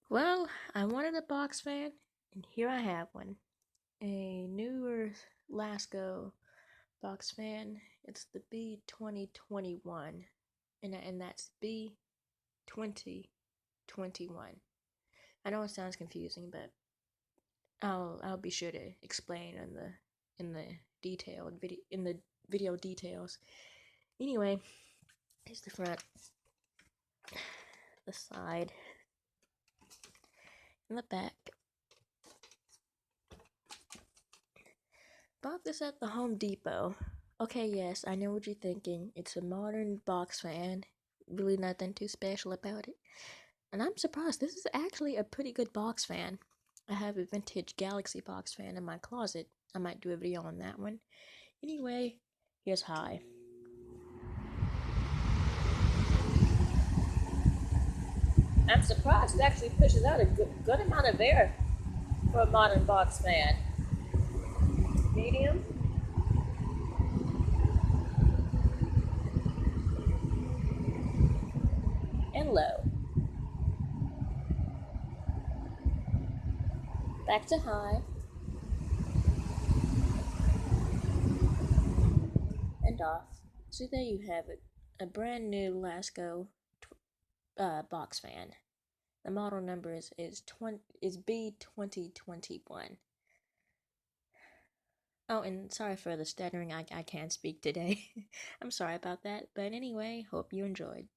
Well, I wanted a box fan, and here I have one. A newer Lasko box fan. It's the B2021, and that's B2021. I know it sounds confusing, but I'll be sure to explain in the video details. Anyway, here's the front, the side, and the back. Bought this at the Home Depot. Okay, yes, I know what you're thinking. It's a modern box fan. Really nothing too special about it. And I'm surprised. This is actually a pretty good box fan. I have a vintage Galaxy box fan in my closet. I might do a video on that one. Anyway, here's high. I'm surprised. It actually pushes out a good amount of air for a modern box fan. Medium and low. Back to high and off. So there you have it. A brand new Lasko box fan. The model number is B2021. Oh, and sorry for the stuttering. I can't speak today. I'm sorry about that. But anyway, hope you enjoyed.